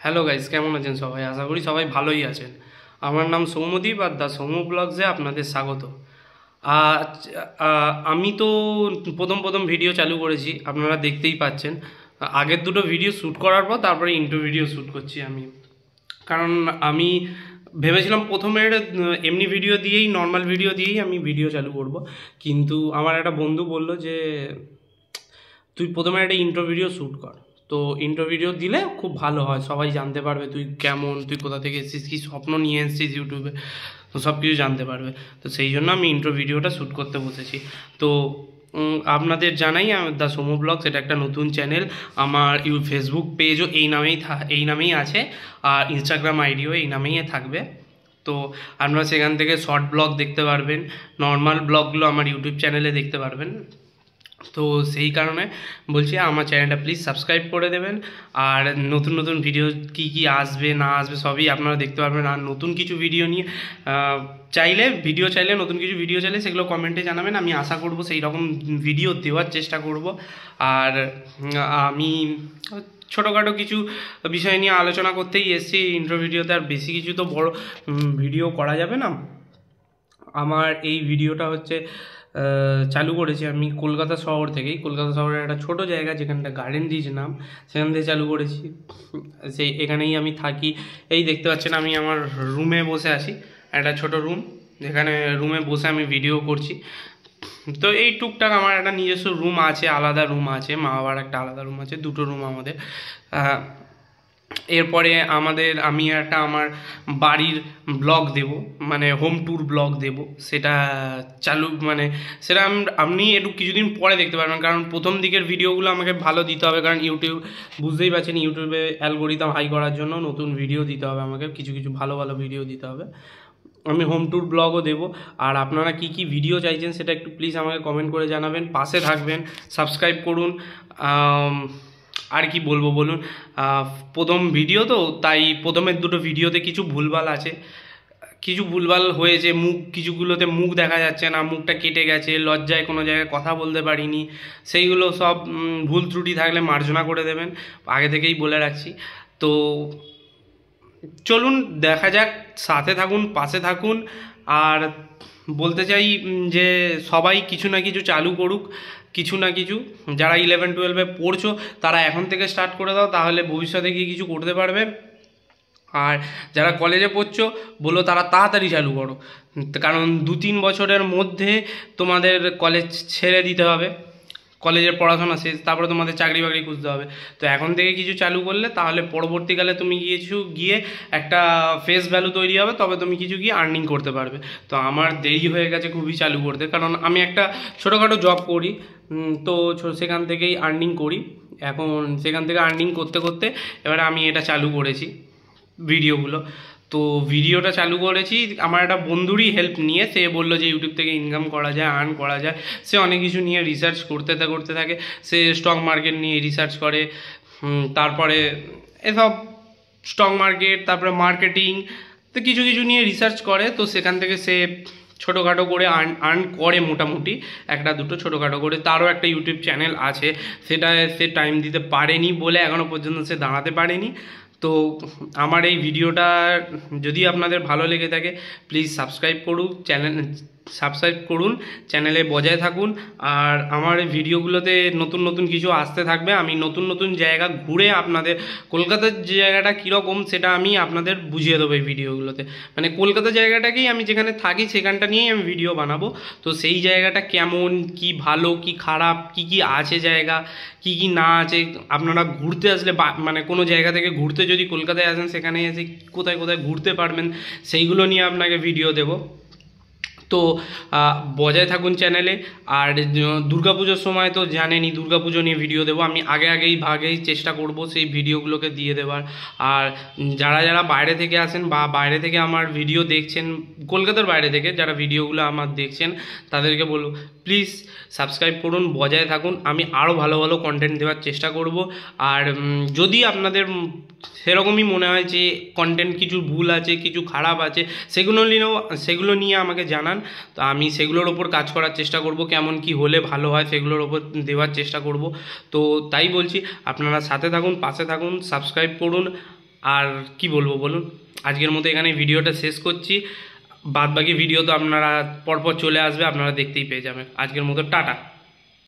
Hello guys, কেমন আছেন সবাই? আশা করি সবাই ভালোই আছেন। আমার নাম সৌম্যদীপ আর দ্য সৌম্য ব্লগসে আপনাদের স্বাগত। আজ আমি তো প্রথম প্রথম ভিডিও চালু করেছি, আপনারা দেখতেই পাচ্ছেন। আগের দুটো ভিডিও শ্যুট করার পর তারপরে ইন্ট্রো ভিডিও শ্যুট করছি আমি, কারণ আমি ভেবেছিলাম প্রথমের এমনি ভিডিও দিয়েই, নর্মাল ভিডিও দিয়েই আমি ভিডিও চালু করব, কিন্তু আমার একটা বন্ধু বলল যে তুই প্রথমে একটা ইন্ট্রো ভিডিও শ্যুট কর। তো ইন্ট্রো ভিডিও দিলে খুব ভালো হয়, সবাই জানতে পারবে তুই কেমন, তুই কোথা থেকে এসেছিস, কী স্বপ্ন নিয়ে এসেছিস ইউটিউবে, তো সব কিছু জানতে পারবে। তো সেই জন্য আমি ইন্ট্রো ভিডিওটা শ্যুট করতে বসেছি। তো আপনাদের জানাই, দ্য সোমো ব্লগস এটা একটা নতুন চ্যানেল। আমার ফেসবুক পেজও এই নামেই আছে, আর ইনস্টাগ্রাম আইডিও এই নামেই থাকবে। তো আপনারা সেখান থেকে শর্ট ব্লগ দেখতে পারবেন, নর্মাল ব্লগগুলো আমার ইউটিউব চ্যানেলে দেখতে পারবেন। তো সেই কারণে বলছি আমার চ্যানেলটা প্লিজ সাবস্ক্রাইব করে দেবেন, আর নতুন নতুন ভিডিও কি আসবে না আসবে সবই আপনারা দেখতে পারবেন। আর নতুন কিছু ভিডিও নিয়ে নতুন কিছু ভিডিও চাইলে সেগুলো কমেন্টে জানাবেন, আমি আশা করব সেই রকম ভিডিও দেওয়ার চেষ্টা করব। আর আমি ছোটোখাটো কিছু বিষয় নিয়ে আলোচনা করতেই এসেছি ইন্ট্রো ভিডিওতে, আর বেশি কিছু তো বড় ভিডিও করা যাবে না। আমার এই ভিডিওটা হচ্ছে চালু করেছি আমি কলকাতা শহর থেকেই। কলকাতা শহরের একটা ছোটো জায়গা যেখানটা গার্ডেন ব্রিজ নাম, সেখান থেকে চালু করেছি। এখানেই আমি থাকি। এই দেখতে পাচ্ছেন আমি আমার রুমে বসে আছি, একটা ছোট রুম, যেখানে রুমে বসে আমি ভিডিও করছি। তো এই টুকটাক আমার একটা নিজস্ব রুম আছে, আলাদা রুম আছে, মা বাবার একটা আলাদা রুম আছে, দুটো রুম আমাদের। এরপরে আমি আমার বাড়ির ব্লগ দেব, মানে হোম ট্যুর ব্লগ দেব, সেটা সেটা আপনি একটু কিছুদিন পরে দেখতে পারবেন, কারণ প্রথম দিকের ভিডিওগুলো আমাকে ভালো দিতে হবে, কারণ ইউটিউব বুঝতেই পারছেন, ইউটিউবে অ্যালগোরিদম হাই করার জন্য নতুন ভিডিও দিতে হবে আমাকে, কিছু কিছু ভালো ভালো ভিডিও দিতে হবে। আমি হোম ট্যুর ব্লগও দেবো। আর আপনারা কি কি ভিডিও চাইছেন সেটা একটু প্লিজ আমাকে কমেন্ট করে জানাবেন, পাশে থাকবেন, সাবস্ক্রাইব করুন। আর কি বলবো বলুন, প্রথম ভিডিও তো, তাই প্রথমের দুটো ভিডিওতে কিছু ভুলভাল আছে, কিছু ভুলভাল হয়েছে, কিছুগুলোতে মুখ দেখা যাচ্ছে না, মুখটা কেটে গেছে, লজ্জায় কোনো জায়গায় কথা বলতে পারিনি, সেইগুলো সব ভুল ত্রুটি থাকলে মার্জনা করে দেবেন, আগে থেকেই বলে রাখছি। তো চলুন দেখা যাক, সাথে থাকুন, পাশে থাকুন। আর বলতে চাই যে সবাই কিছু না কিছু চালু করুক, কিছু না কিছু। যারা 11-12-এ পড়ছো তারা এখন থেকে স্টার্ট করে দাও, তাহলে ভবিষ্যতে গিয়ে কিছু করতে পারবে। আর যারা কলেজে পড়ছো বলো তারা তাড়াতাড়ি চালু করো, কারণ 2-3 বছরের মধ্যে তোমাদের কলেজ ছেড়ে দিতে হবে, কলেজের পড়াশোনা শেষ, তারপরে তোমাদের চাকরি বাকরি খুঁজতে হবে। তো এখন থেকে কিছু চালু করলে তাহলে পরবর্তীকালে তুমি গিয়ে একটা ফেস ভ্যালু তৈরি হবে, তবে তুমি কিছু গিয়ে আর্নিং করতে পারবে। তো আমার দেরি হয়ে গেছে খুবই চালু করতে, কারণ আমি একটা ছোটোখাটো জব করি, তো সেখান থেকেই আর্নিং করি। এখন সেখান থেকে আর্নিং করতে করতে এবারে আমি এটা চালু করেছি ভিডিওগুলো। তো ভিডিওটা চালু করেছি আমার একটা বন্ধুরই হেল্প নিয়ে, সে বললো যে ইউটিউব থেকে ইনকাম করা যায়, আর্ন করা যায়। সে অনেক কিছু নিয়ে রিসার্চ করতে থাকে, সে স্টক মার্কেট নিয়ে রিসার্চ করে, তারপরে এসব স্টক মার্কেট, তারপরে মার্কেটিং, তো কিছু কিছু নিয়ে রিসার্চ করে। তো সেখান থেকে সে ছোটোখাটো করে আর্ন করে, মোটামুটি একটা দুটো ছোটোখাটো করে। তারও একটা ইউটিউব চ্যানেল আছে, সেটা সে টাইম দিতে পারেনি বলে এখনও পর্যন্ত সে দাঁড়াতে পারেনি। তো আমার এই ভিডিওটা যদি আপনাদের ভালো লেগে থাকে প্লিজ সাবস্ক্রাইব করুন, চ্যানেলে বজায় থাকুন। আর আমার এই ভিডিওগুলোতে নতুন নতুন কিছু আসতে থাকবে, আমি নতুন নতুন জায়গা ঘুরে আপনাদের কলকাতার যে জায়গাটা কীরকম সেটা আমি আপনাদের বুঝিয়ে দেবো এই ভিডিওগুলোতে। মানে কলকাতা জায়গাটাকেই, আমি যেখানে থাকি সেখানটা নিয়েই আমি ভিডিও বানাবো। তো সেই জায়গাটা কেমন, কি ভালো কি খারাপ, কি আছে জায়গা, কি না আছে, আপনারা ঘুরতে আসলে মানে কোনো জায়গা থেকে ঘুরতে যদি কলকাতায় আসেন, সেখানে এসে কোথায় কোথায় ঘুরতে পারবেন সেইগুলো নিয়ে আপনাকে ভিডিও দেব। তো বজায় থাকুন চ্যানেলে। আর দুর্গাপুজোর সময় তো জানেনই, দুর্গাপুজো নিয়ে ভিডিও দেবো আমি, আগেই চেষ্টা করব সেই ভিডিওগুলোকে দিয়ে দেওয়ার। আর যারা যারা বাইরে থেকে আসেন বা বাইরে থেকে আমার ভিডিও দেখছেন, কলকাতার বাইরে থেকে যারা ভিডিওগুলো আমার দেখছেন, তাদেরকে বলবো প্লিজ সাবস্ক্রাইব করুন, বজায় থাকুন, আমি আরও ভালো ভালো কন্টেন্ট দেওয়ার চেষ্টা করব। আর যদি আপনাদের সেরকমই মনে হয় যে কন্টেন্ট কিছু ভুল আছে, কিছু খারাপ আছে, সেগুলো নিয়ে আমাকে জানান, তো আমি সেগুলোর ওপর কাজ করার চেষ্টা করব, কেমন কি হলে ভালো হয় সেগুলোর ওপর দেওয়ার চেষ্টা করব। তো তাই বলছি আপনারা সাথে থাকুন, পাশে থাকুন, সাবস্ক্রাইব করুন। আর কি বলবো বলুন, আজকের মতো এখানে ভিডিওটা শেষ করছি। বাদ বাকি ভিডিও তো আপনারা পরপর চলে আসবে, আপনারা দেখতেই পেয়ে যাবেন। আজকের মতো টাটা।